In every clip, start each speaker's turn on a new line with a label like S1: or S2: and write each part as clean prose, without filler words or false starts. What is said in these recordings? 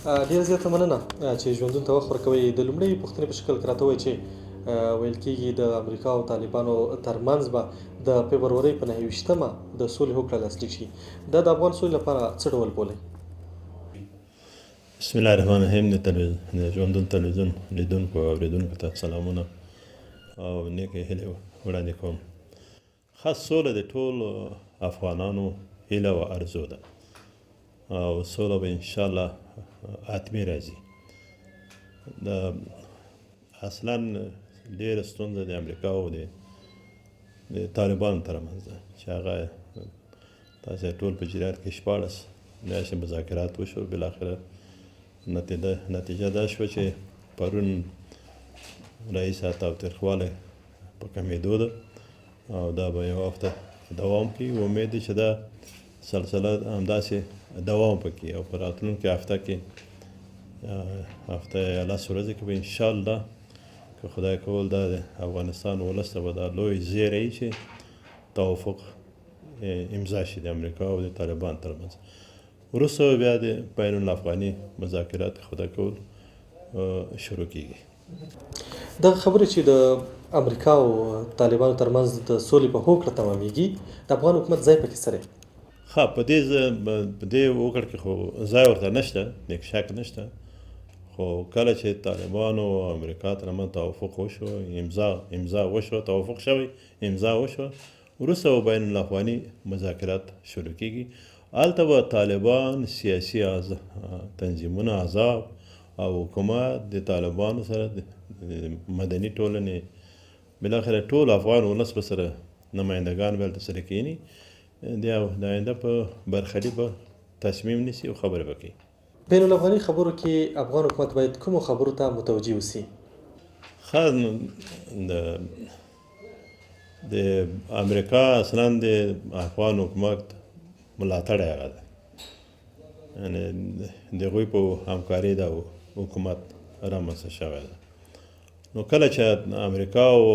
S1: ډېره زیاته مننه چې ژوندون ته وخت ورکوئ. د لومړۍ پوښتنې په شکل کې راته ووایئ چې ویل کېږي د امریکا او طالبانو ترمنځ به د فبرورۍ په 29مه د سولې هوکړه لاسلیک شي. دا د افغان سولې لپاره څه ډول بولئ؟
S2: بسم الله الرحمن الرحیم. د ژوندون تلویزیون لیدونکو او اورېدونکو ته سلامونه او نیکې هیلې وړاندې کوم. خاص سوله د ټولو افغانانو هیله او ارزو ده او سوله به انشاءالله حتمي راځي. اصلا ډېره ستونزه د امریکا او د طالبانو ترمنځ ده چې هغه تاسې ټول په جریان کې 14 میاشتې مذاکرات وشو. بالاخره نتیجه دا شوه چې پرون رئیس تاوتریخوالی په کمېدو ده او دا به یو هفته دوام کوي. امید دی چې دا سلسله همداسې دوام وکړي او په راتلونکې هفته کې هفته یا 10 ورځې کې به انشاءالله که خدای کول دا د افغانستان ولس ته به دا لوی زیری چې توافق امضا شي د امریکا او د طالبان ترمنځ. وروسته بیا د بین الافغاني مذاکرات خدای کول شروع کیږي.
S1: دغه خبرې چې د امریکا او طالبانو ترمنځ د سولې په هوکړه تمامیږي، د افغان حکومت ځای پکې څه دی؟
S2: ښه، په دې هوکړه کې خو ځای ورته نشته، نیک شک نشته. خو کله چې طالبانو او امریکا ترمنځ توافق وشو، امضا وشو، توافق شوی، امضا وشو، وروسته به بین الافغاني مذاکرات شروع کیږي. هلته به طالبان، سیاسي تنظیمونه، احزاب او حکومت د طالبانو سره مدني ټولنې بالاخره ټول افغان ولس به سره نمایندګان به هلته سره کښېني، د آینده په برخلیک به تصمیم نیسي او خبرې به کوي.
S1: بین الافغاني خبرو کې افغان حکومت باید کومو خبرو ته متوجه اوسي؟
S2: ښه، د امریکا اصلا د افغان حکومت ملاتړی هغه ده، یعنې د هغوی په همکاري دا حکومت رامنځته شوی ده. نو کله چې امریکا او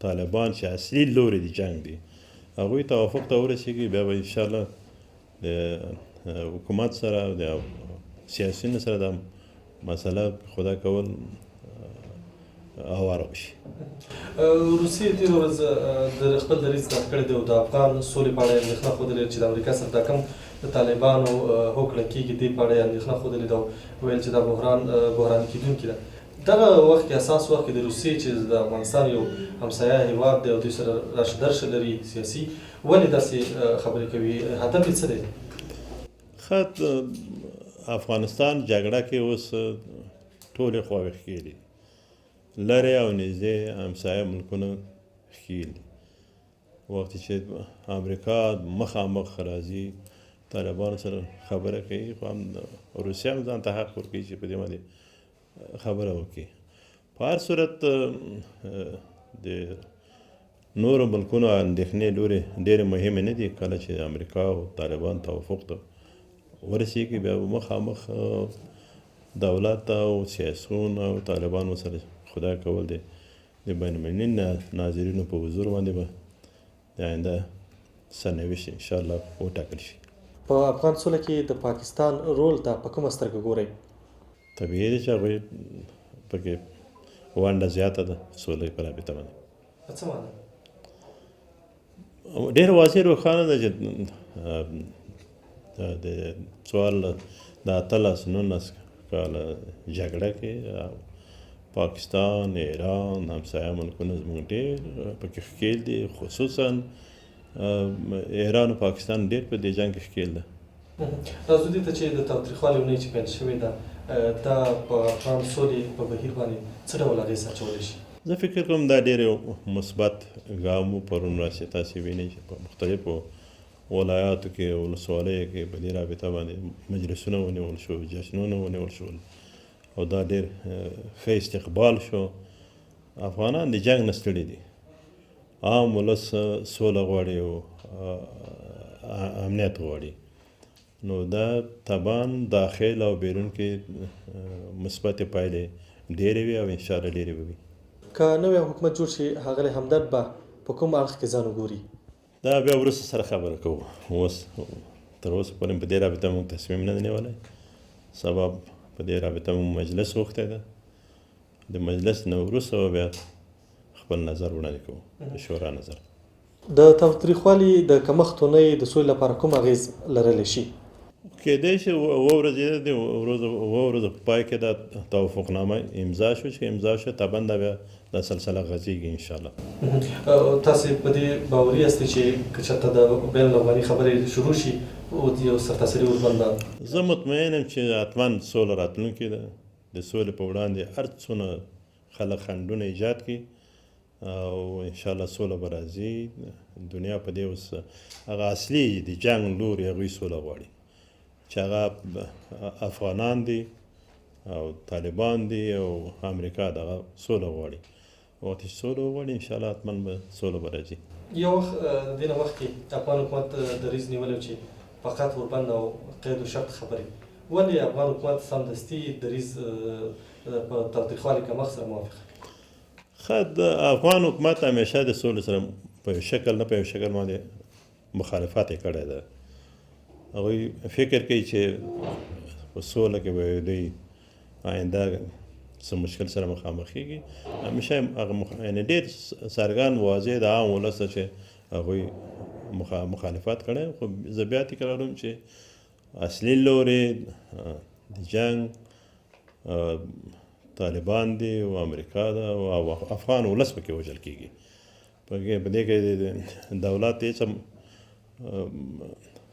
S2: طالبان چې اصلي لوري د جنګ دي هغوی توافق ته ورسېږي، بیا به انشاءالله د حکومت سره او د سیاسیونو سره دا مسله خدای کول هواره وشي.
S1: روسیې تېره ورځ د خپل دریځ څرګند کړی دی او د افغان سولې په اړه یې اندېښنه ښودلې چې د امریکا سره دا کوم د طالبانو هوکړه کېږي، دې په اړه یې اندېښنه ښودلې ده او ویل چې دا بحران کېدونکې ده. دغه وخت کې اساس وخت کې د روسیې چې د افغانستان یو همسایه هېواد دی او دوی سره راشه درشه لري سیاسي، ولې داسې خبرې کوي؟ هدف یې څه دی؟
S2: ښه، افغانستان جګړه کې اوس ټولې خواوې ښکې دي، لرې او نږدې همسایه ملکونه ښکې دي. وخت چې امریکا مخامخ راځي طالبانو سره خبره کوي، خو هم روسیه هم ځان ته حق ورکوي چې په دې باندې خبره وکړي. په هر صورت د نورو ملکونو اندېښنې لورې ډېرې مهمې نه دي. کله چې امریکا او طالبان توافق ته ورسېږي بیا به مخامخ دولت او سیاسون او طالبانو سره خدای کول دی د بین المللي ناظرینو په حضور باندې به د آینده سرنوشت انشاءالله وټاکل شي.
S1: په افغان سوله کې د پاکستان رول ته په کومه سترګه ګورئ؟
S2: طبیعي دی چې هغوی پکې ونډه زیاته ده سولې په رابطه باندې.
S1: په څه معنی؟
S2: ډېر واضح روښانه ده چې د 19 کاله جګړه کې پاکستان، ایران، همسایه ملکونه زموږ ډېر پکې ښکېل دي، خصوصا ایران او پاکستان ډېر په دې جنګ کې ښکېل ده.
S1: راځو دې ته چې د تاوتریخوالي اونۍ چې پیل شوې ده، دا په افغان سولې په بهیر باندې څه ډول اغېز اچولی شي؟
S2: زه فکر کوم دا ډېر مثبت ګام و. پرون راسې تاسې وینئ چې په مختلفو ولایاتو کې، ولسوالیو کې په دې رابطه باندې مجلسونه ونیول شو، جشنونه ونیول شول او دا ډېر ښه استقبال شو. افغانان د جنګ نه ستړي دي، عام ولس سوله غواړي او امنیت غواړي. نو دا طبعا داخل او بیرون کې مثبتې پایلې ډېرې وي او انشاءالله ډېرې به وي.
S1: که نوی حکومت جوړ شي، ښاغلی همدرد به په کوم اړخ کې ځان وګوري؟
S2: دا بیا وروسته سره خبره کوو. اوس تر اوسه پورې په دې رابطه موږ تصمیم نه دی نیولی. سبب په دې رابطه مو مجلس غوښتی ده. د مجلس نه وروسته به بیا خپل نظر وړاندې کوو، د شورا نظر.
S1: د تاوتریخوالي د کمښت اونۍ د سولې لپاره کوم اغېز لرلی شي؟
S2: کېدای شي اووه ورځې د اووه ورځو په پای کې دا توافقنامه امضا شو، چې امضا شو طبعا دا بیا دا سلسله غځېږي انشاءالله.
S1: تاسې په دې باوري یاستئ چې که چېرته د بین الافغاني خبرې شروع شي یو سرتاسري اوربند به؟
S2: زه مطمئن یم چې حتما سوله راتلونکې ده. د سولې په وړاندې هر څونه خلک خنډونه ایجاد کړي او انشاءالله سوله به راځي. دنیا په دې اوس هغه اصلي د جنګ لوري هغوی سوله غواړي، چې هغه افغانان دي او طالبان دي او امریکا دغه سوله غواړي. وخت چې سوله وغواړي انشاءالله حتما به سوله به راځي.
S1: یو وخت د دې نه مخکې افغان حکومت دریځ نیولی چې فقط اوربند او قید و شرط خبرې، ولې افغان حکومت سمدستي دریځ په تاوتریخوالي کمښت سره موافقه کوي؟
S2: ښه، د افغان حکومت همیشه د سولې سره په یو شکل نه په یو شکل باندې مخالفت یې کړی ده. هغوی فکر کوي چې په سوله کې به دوی آینده څه مشکل سره مخامخ کېږي. همیشه هغه یعنې ډېر څرګند واضح د عام ولس ته چې هغوی مخالفت کړی. خو زه بیا تکراروم چې اصلي لوري د جنګ طالبان دي او امریکا ده او افغان ولس پکې وژل کېږي. په دې کې دولت هېڅ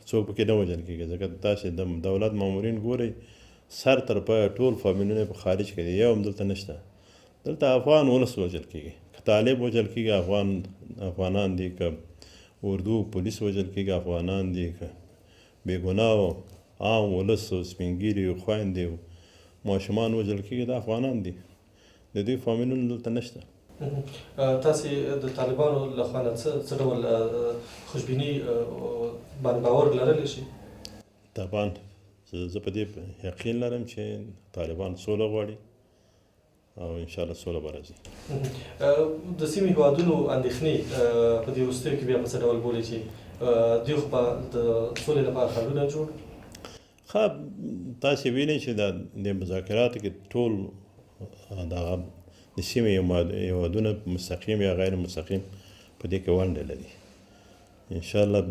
S2: څوک پکې نه وژل کېږي، ځکه تاسې د دولت مامورین ګورئ سر تر پایه ټول فامیلونه په خارج کې دي، یو هم دلته نشته. دلته افغان ولس وژل کېږي، که طالب وژل کېږي افغانان دي، که اردو پولیس وژل کېږي افغانان دي، که بېګناه عام ولس او سپین ږیري او خویندې او ماشومان وژل کېږي دا افغانان دي، د دوی فامیلونه دلته نشته.
S1: تاسې د طالبانو له خوا نه څه ډول خوشبیني باندې باور لرلی شي؟
S2: طبعا زه په دې یقین لرم چې طالبان سوله غواړي او انشاءالله سوله به راځي.
S1: د سیمې هېوادونو اندېښنې په دې وروستیو کې بیا په څه ډول بولي چې دوی خو به د سولې لپاره خنډونه جوړ؟
S2: ښه، تاسې وینئ چې د مذاکراتو کې ټول دغه د سیمې هېوادونه مستقیم یا غیر مستقیم په دې کې ونډه لري. انشاءالله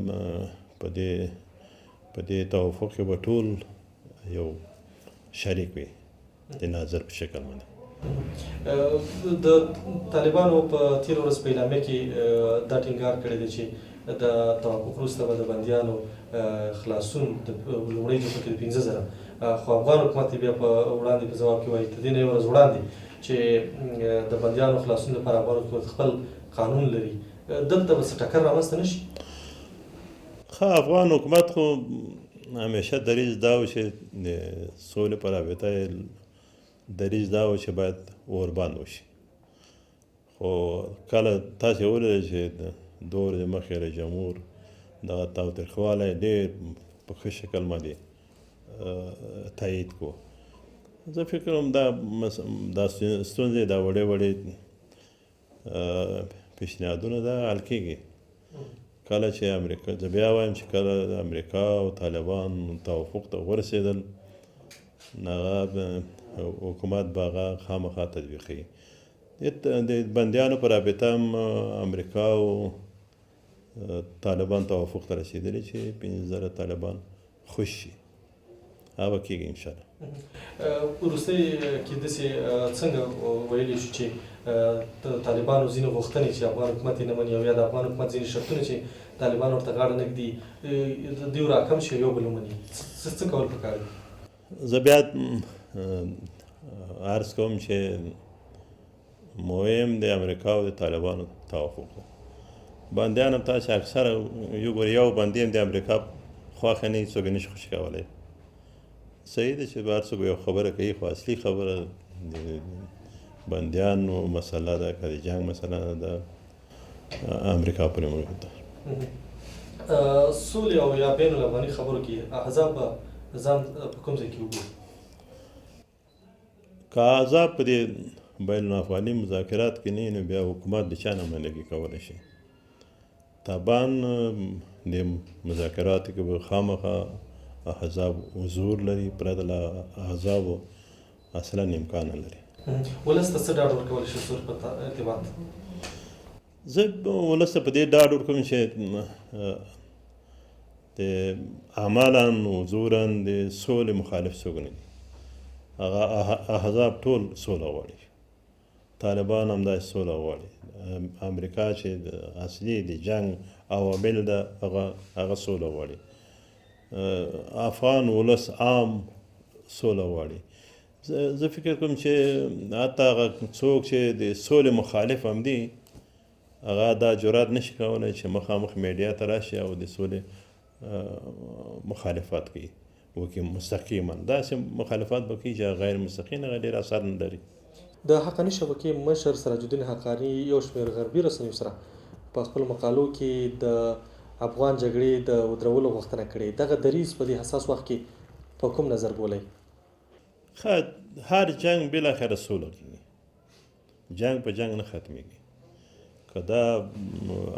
S2: په دې توافق کې به ټول یو شریک وي د ناظر په شکل باندې.
S1: د طالبانو په تېره ورځ په اعلامیه کې دا ټینګار کړی دی چې د توافق وروسته به د بندیانو خلاصون د لومړۍ جوپه کې د 15,000، خو افغان حکومت بیا په وړاندې په ځواب کې وایي تر دې نه یوه ورځ وړاندې چې د بندیانو خلاصون لپاره افغان حکومت خپل قانون لري. دلته به څه ټکر رامنځته نه شي؟
S2: ښه، افغان حکومت خو همیشه دریځ دا و چې د سولې په رابطه دریځ دا و چې باید اوربند وشي. خو کله تاسې ولیدل چې دوه ورځې مخکې رئیس جمهور دغه تاوتریخوالی ډېر په ښه شکل باندې تایید کړو. زه فکر کوم دا ستونزې دا وړې پیشنهادونه دا حل کېږي کله چې امریکا، زه بیا وایم چې کله د امریکا او طالبان توافق ته ورسېدل هغه حکومت به هغه خامخا تطبیقوي. د بندیانو په رابطه هم امریکا او طالبان توافق ته رسېدلي چې 15,000 طالبان خوش شي. هغه به کېږي انشاءالله.
S1: وروستۍ کې داسې څنګه ویلی شو چې طالبانو ځینې غوښتنې چې افغان حکومت یې نه مني او یا د افغان حکومت ځینې شرطونه چې طالبان ورته غاړه نه ږدي دوی راکم شي یو بل ومني، څه کول پکار دي؟
S2: زه بیا عرض کوم چې مهم د امریکا او د طالبانو توافق ده. بندیان هم تاسې اکثره یو بندي هم د امریکا خواښه نه وي، څوک یې نشي خوشي کولی. صحیح ده چې هر څوک یو خبره کوي، خو اصلي خبره د بندیانو مسله ده که د جنګ مسله ده د امریکا پورې مربوط ده.
S1: سولې او یا بین الافغاني خبرو کې احزاب به ځان په کوم ځای کې وګوري؟
S2: که احزاب په دې بین الافغاني مذاکرات کې نه نو بیا حکومت د چا نمایندګي کولی شي؟ طبعا د مذاکراتو کې به خامخا احزاب حضور لري، پرته له احزابو اصلا امکان نه لري.
S1: ولس ته څه ډاډ ورکولی شو سولې په ارتباط؟
S2: زه ولس ته په دې ډاډ ورکوم چې د عملاً حضوراً د سولې مخالف څوک نه دي. هغه احزاب ټول سوله غواړي، طالبان هم داسې سوله غواړي، امریکا چې اصلي د جنګ عوامل ده هغه سوله غواړي، افغان ولس عام سوله غواړي. زه فکر کوم چې حتی هغه څوک چې د سولې مخالف هم دي هغه دا جرات نشي کولی چې مخامخ میډیا ته راشي او د سولې مخالفت کوي وکړي مستقیما. داسې مخالفت به کوي چې غیر مستقیم هغه ډېر اثر نه لري.
S1: د حقاني شبکې مشر سراج الدین حقاني یو شمېر غربي رسنیو سره په خپلو مقالو کې د افغان جګړې د ودرولو غوښتنه کړې. دغه دریځ په دې حساس وخت کې په کوم نظر بولئ؟
S2: هر جنگ بالاخره سوله کېږي، جنگ په جنگ نه ختمېږي. که دا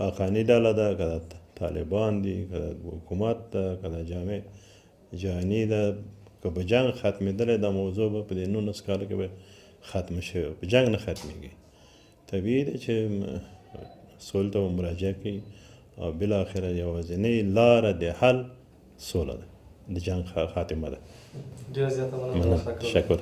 S2: حقاني ډله ده، که دا طالبان دي، که دا حکومت ده، که دا جامع جهاني ده، که په جنگ ختمېدلی دا موضوع به په دې 19 کالو کې به ختمه شوې، په جنگ نه ختمېږي. طبیعي ده چې سولې ته به مراجعه کوي او بالاخره یوازینۍ لاره د حل سوله ده، د جنگ خاتمه ده.
S1: ډېره زیاته مننه.
S2: تشکر.